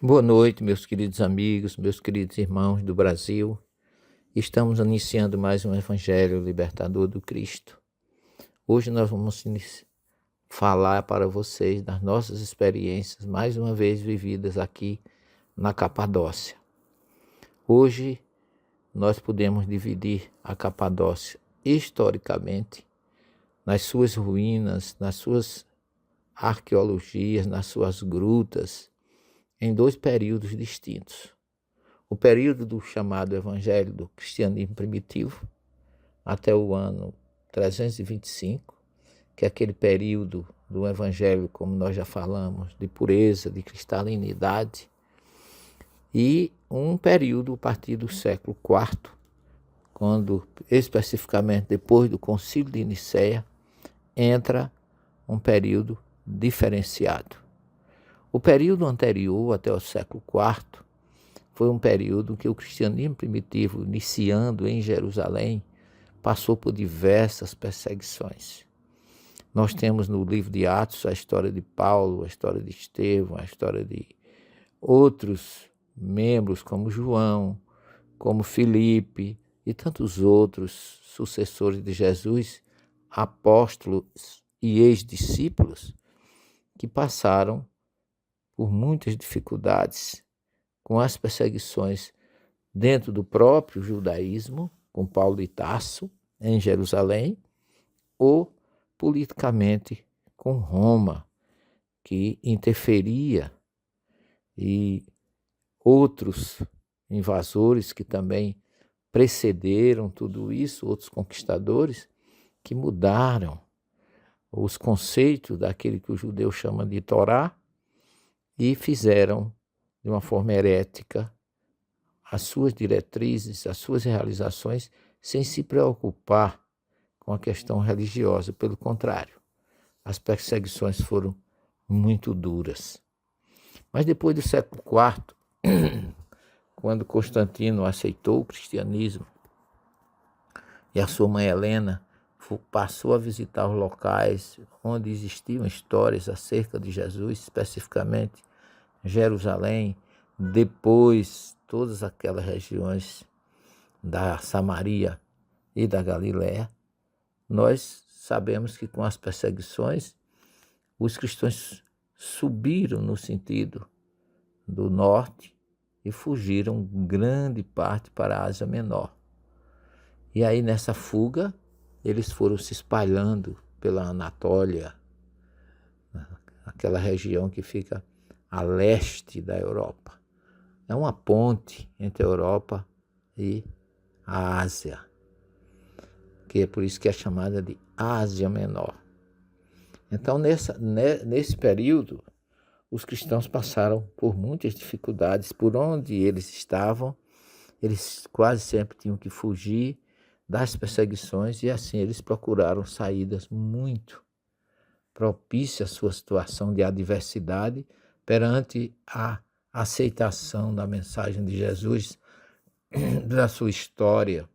Boa noite, meus queridos amigos, meus queridos irmãos do Brasil. Estamos iniciando mais um Evangelho Libertador do Cristo. Hoje nós vamos falar para vocês das nossas experiências, mais uma vez vividas aqui na Capadócia. Hoje nós podemos dividir a Capadócia historicamente, nas suas ruínas, nas suas arqueologias, nas suas grutas, em dois períodos distintos. O período do chamado Evangelho do Cristianismo Primitivo, até o ano 325, que é aquele período do Evangelho, como nós já falamos, de pureza, de cristalinidade, e um período a partir do século IV, quando, especificamente depois do Concílio de Nicéia, entra um período diferenciado. O período anterior, até o século IV, foi um período que o cristianismo primitivo, iniciando em Jerusalém, passou por diversas perseguições. Nós temos no livro de Atos a história de Paulo, a história de Estevão, a história de outros membros como João, como Filipe e tantos outros sucessores de Jesus, apóstolos e ex-discípulos, que passaram por muitas dificuldades com as perseguições dentro do próprio judaísmo, com Paulo de Tarso, em Jerusalém, ou politicamente com Roma, que interferia, e outros invasores que também precederam tudo isso, outros conquistadores, que mudaram os conceitos daquele que o judeu chama de Torá, e fizeram, de uma forma herética, as suas diretrizes, as suas realizações, sem se preocupar com a questão religiosa. Pelo contrário, as perseguições foram muito duras. Mas depois do século IV, quando Constantino aceitou o cristianismo e a sua mãe Helena passou a visitar os locais onde existiam histórias acerca de Jesus, especificamente Jerusalém, depois todas aquelas regiões da Samaria e da Galiléia, nós sabemos que com as perseguições, os cristãos subiram no sentido do norte e fugiram grande parte para a Ásia Menor. E aí nessa fuga, eles foram se espalhando pela Anatólia, aquela região que fica a leste da Europa. É uma ponte entre a Europa e a Ásia, que é por isso que é chamada de Ásia Menor. Então, nesse período, os cristãos passaram por muitas dificuldades. Por onde eles estavam, eles quase sempre tinham que fugir das perseguições, e assim eles procuraram saídas muito propícias à sua situação de adversidade perante a aceitação da mensagem de Jesus, da sua história.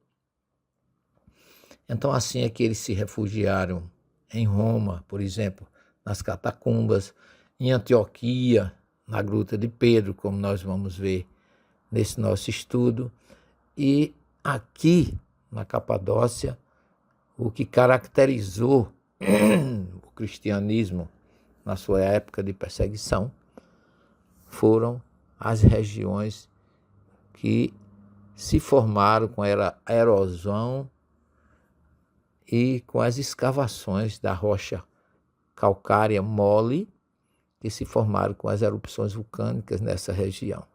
Então assim é que eles se refugiaram em Roma, por exemplo, nas catacumbas, em Antioquia, na Gruta de Pedro, como nós vamos ver nesse nosso estudo, e aqui na Capadócia, o que caracterizou o cristianismo na sua época de perseguição foram as regiões que se formaram com a erosão e com as escavações da rocha calcária mole, que se formaram com as erupções vulcânicas nessa região.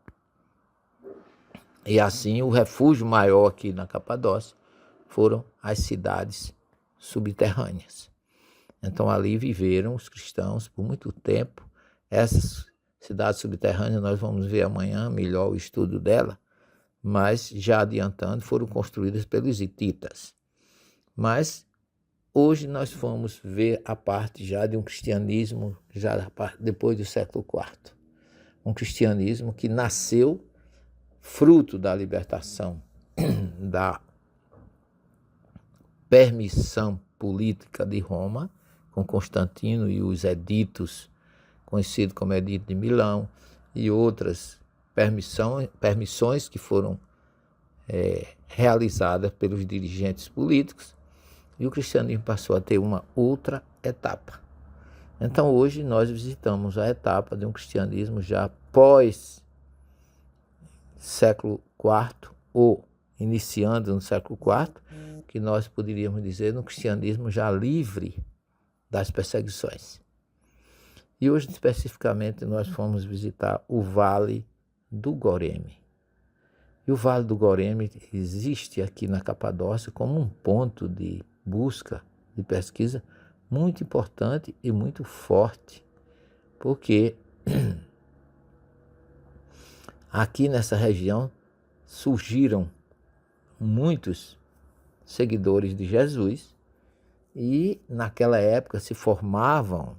E assim o refúgio maior aqui na Capadócia foram as cidades subterrâneas. Então ali viveram os cristãos por muito tempo. Essas cidades subterrâneas nós vamos ver amanhã melhor o estudo dela, mas já adiantando, foram construídas pelos hititas. Mas hoje nós vamos ver a parte já de um cristianismo, já depois do século IV. Um cristianismo que nasceu fruto da libertação, da permissão política de Roma, com Constantino e os editos, conhecido como Edito de Milão, e outras permissões que foram realizadas pelos dirigentes políticos, e o cristianismo passou a ter uma outra etapa. Então hoje nós visitamos a etapa de um cristianismo já pós século IV, ou iniciando no século IV, que nós poderíamos dizer no cristianismo já livre das perseguições. E hoje especificamente nós fomos visitar o Vale do Goreme. E o Vale do Goreme existe aqui na Capadócia como um ponto de busca, de pesquisa muito importante e muito forte, porque aqui nessa região surgiram muitos seguidores de Jesus e naquela época se formavam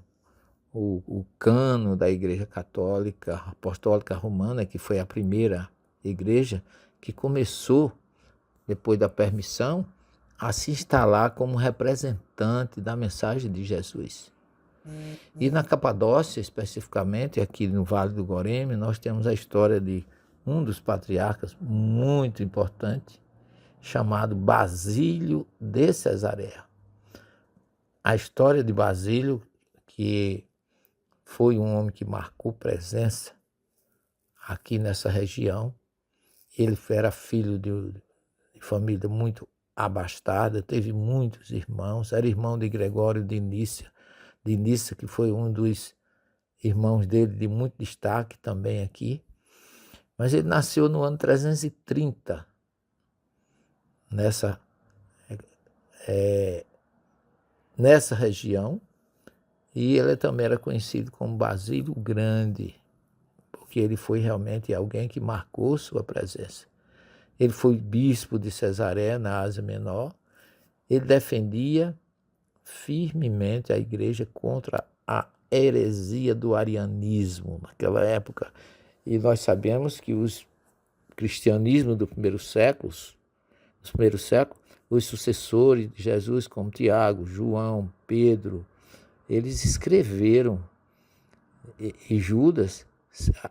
o cano da Igreja Católica Apostólica Romana, que foi a primeira igreja que começou, depois da permissão, a se instalar como representante da mensagem de Jesus. E na Capadócia, especificamente, aqui no Vale do Goreme, nós temos a história de um dos patriarcas muito importante, chamado Basílio de Cesareia. A história de Basílio, que foi um homem que marcou presença aqui nessa região. Ele era filho de família muito abastada, teve muitos irmãos, era irmão de Gregório de Nícia, que foi um dos irmãos dele de muito destaque também aqui. Mas ele nasceu no ano 330, nessa região, e ele também era conhecido como Basílio Grande, porque ele foi realmente alguém que marcou sua presença. Ele foi bispo de Cesareia, na Ásia Menor. Ele defendia firmemente a igreja contra a heresia do arianismo naquela época. E nós sabemos que os cristianismos dos primeiros séculos, os sucessores de Jesus, como Tiago, João, Pedro, eles escreveram, e Judas,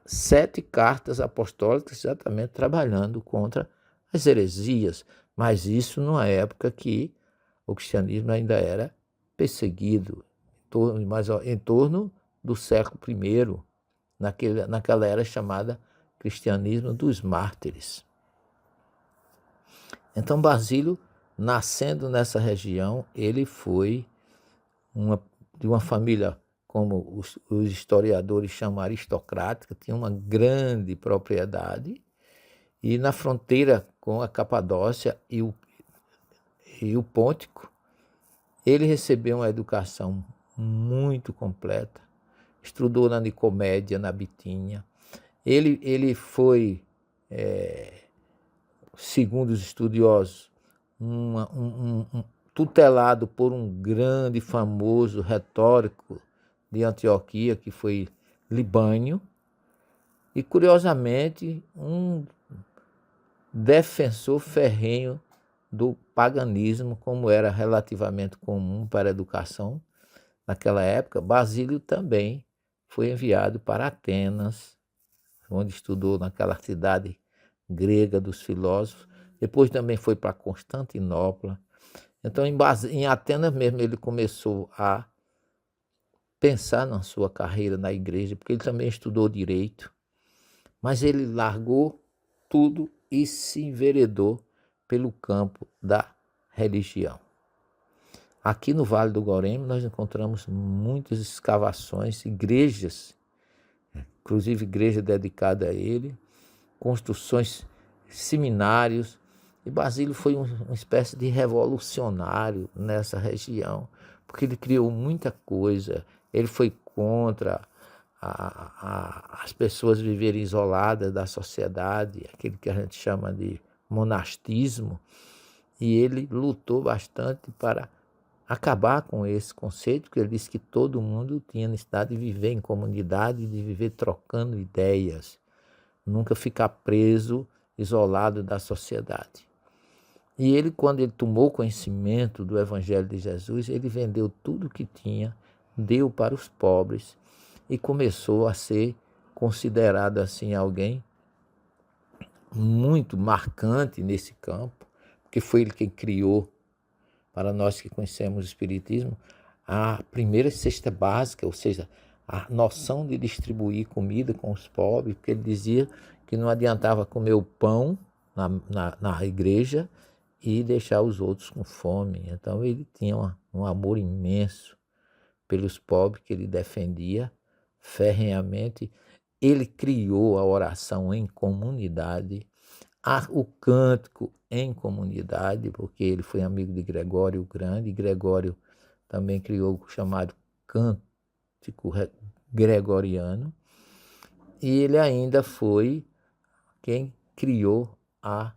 7 cartas apostólicas exatamente trabalhando contra as heresias, mas isso numa época que o cristianismo ainda era perseguido, mas em torno do século I, naquela era chamada cristianismo dos mártires. Então Basílio, nascendo nessa região, ele foi de uma família, como os historiadores chamam aristocrática, tinha uma grande propriedade, e na fronteira com a Capadócia e o Pôntico, ele recebeu uma educação muito completa, estudou na Nicomédia, na Bitínia. Ele foi, segundo os estudiosos, tutelado por um grande e famoso retórico de Antioquia, que foi Libânio, e, curiosamente, um defensor ferrenho do paganismo, como era relativamente comum para a educação naquela época. Basílio também foi enviado para Atenas, onde estudou naquela cidade grega dos filósofos. Depois também foi para Constantinopla. Então, em Atenas mesmo, ele começou a pensar na sua carreira na igreja, porque ele também estudou direito, mas ele largou tudo e se enveredou pelo campo da religião. Aqui no Vale do Goreme nós encontramos muitas escavações, igrejas, inclusive igreja dedicada a ele, construções, seminários, e Basílio foi uma espécie de revolucionário nessa região, porque ele criou muita coisa. Ele foi contra as pessoas viverem isoladas da sociedade, aquele que a gente chama de monastismo, e ele lutou bastante para acabar com esse conceito, porque ele disse que todo mundo tinha necessidade de viver em comunidade, de viver trocando ideias, nunca ficar preso, isolado da sociedade. E ele, quando ele tomou conhecimento do Evangelho de Jesus, ele vendeu tudo que tinha, deu para os pobres e começou a ser considerado assim alguém muito marcante nesse campo, porque foi ele quem criou, para nós que conhecemos o Espiritismo, a primeira cesta básica, ou seja, a noção de distribuir comida com os pobres, porque ele dizia que não adiantava comer o pão na igreja e deixar os outros com fome. Então ele tinha um amor imenso pelos pobres, que ele defendia ferrenhamente. Ele criou a oração em comunidade, o cântico em comunidade, porque ele foi amigo de Gregório o Grande, e Gregório também criou o chamado cântico gregoriano, e ele ainda foi quem criou a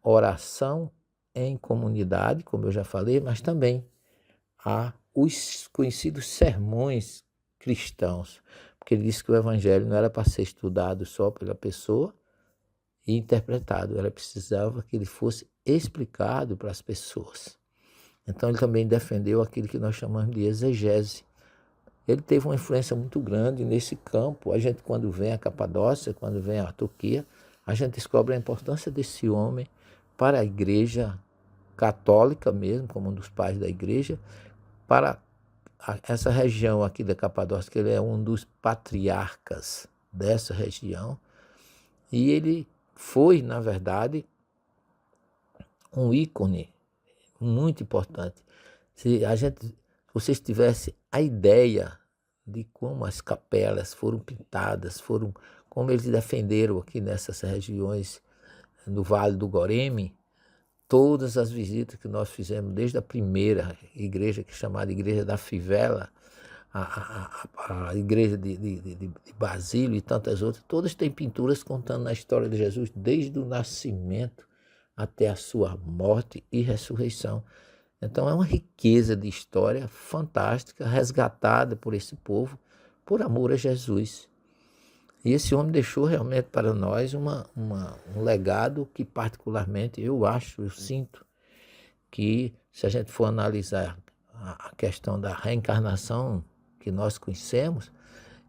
oração em comunidade, como eu já falei, mas também os conhecidos sermões cristãos, porque ele disse que o evangelho não era para ser estudado só pela pessoa e interpretado, ela precisava que ele fosse explicado para as pessoas. Então ele também defendeu aquilo que nós chamamos de exegese. Ele teve uma influência muito grande nesse campo. A gente, quando vem a Capadócia, quando vem a Turquia, a gente descobre a importância desse homem para a igreja católica mesmo, como um dos pais da igreja, para essa região aqui da Capadócia, que ele é um dos patriarcas dessa região, e ele foi, na verdade, um ícone muito importante. Se vocês tivessem a ideia de como as capelas foram pintadas, como eles defenderam aqui nessas regiões no Vale do Goreme, todas as visitas que nós fizemos, desde a primeira igreja, que é chamada Igreja da Fivela, a igreja de Basílio e tantas outras, todas têm pinturas contando a história de Jesus, desde o nascimento até a sua morte e ressurreição. Então é uma riqueza de história fantástica, resgatada por esse povo, por amor a Jesus. E esse homem deixou realmente para nós um legado que particularmente eu sinto que, se a gente for analisar a questão da reencarnação que nós conhecemos,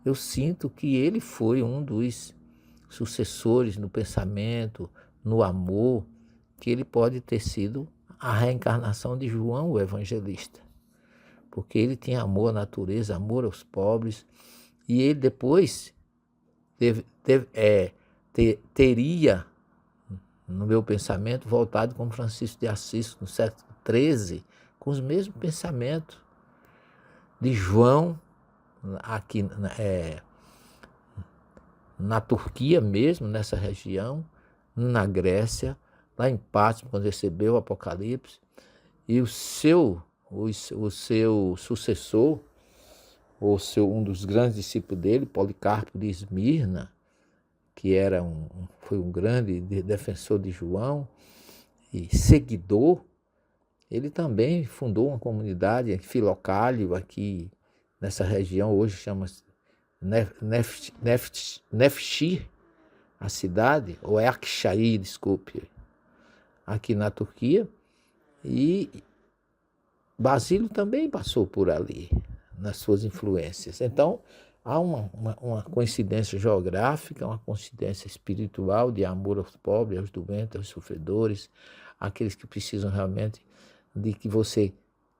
eu sinto que ele foi um dos sucessores no pensamento, no amor, que ele pode ter sido a reencarnação de João o Evangelista, porque ele tinha amor à natureza, amor aos pobres, e ele depois teria, no meu pensamento, voltado com Francisco de Assis no século XIII, com os mesmos pensamentos de João, aqui na Turquia mesmo, nessa região, na Grécia, lá em Patmos, quando recebeu o Apocalipse, e o seu sucessor, um dos grandes discípulos dele, Policarpo de Esmirna, que foi um grande defensor de João e seguidor, ele também fundou uma comunidade em Filocálio, aqui nessa região, hoje chama-se Nefşehir, a cidade, ou Akşehir, desculpe, aqui na Turquia, e Basílio também passou por ali, nas suas influências. Então, há uma coincidência geográfica, uma coincidência espiritual de amor aos pobres, aos doentes, aos sofredores, aqueles que precisam realmente de que você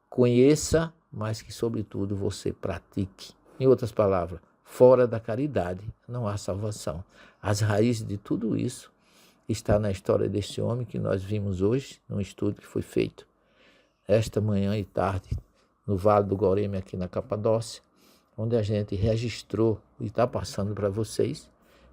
conheça, mas que, sobretudo, você pratique. Em outras palavras, fora da caridade não há salvação. As raízes de tudo isso está na história desse homem que nós vimos hoje, num estudo que foi feito esta manhã e tarde, no Vale do Goreme, aqui na Capadócia, onde a gente registrou e está passando para vocês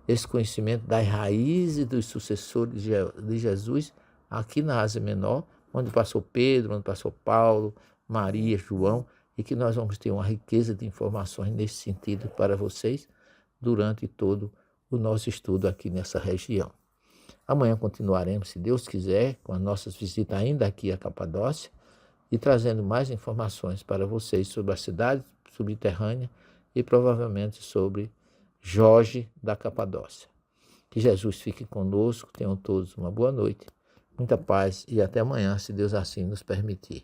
esse conhecimento das raízes dos sucessores de Jesus aqui na Ásia Menor, onde passou Pedro, onde passou Paulo, Maria, João, e que nós vamos ter uma riqueza de informações nesse sentido para vocês durante todo o nosso estudo aqui nessa região. Amanhã continuaremos, se Deus quiser, com as nossas visitas ainda aqui à Capadócia e trazendo mais informações para vocês sobre a cidade subterrânea e provavelmente sobre Jorge da Capadócia. Que Jesus fique conosco, tenham todos uma boa noite, muita paz e até amanhã, se Deus assim nos permitir.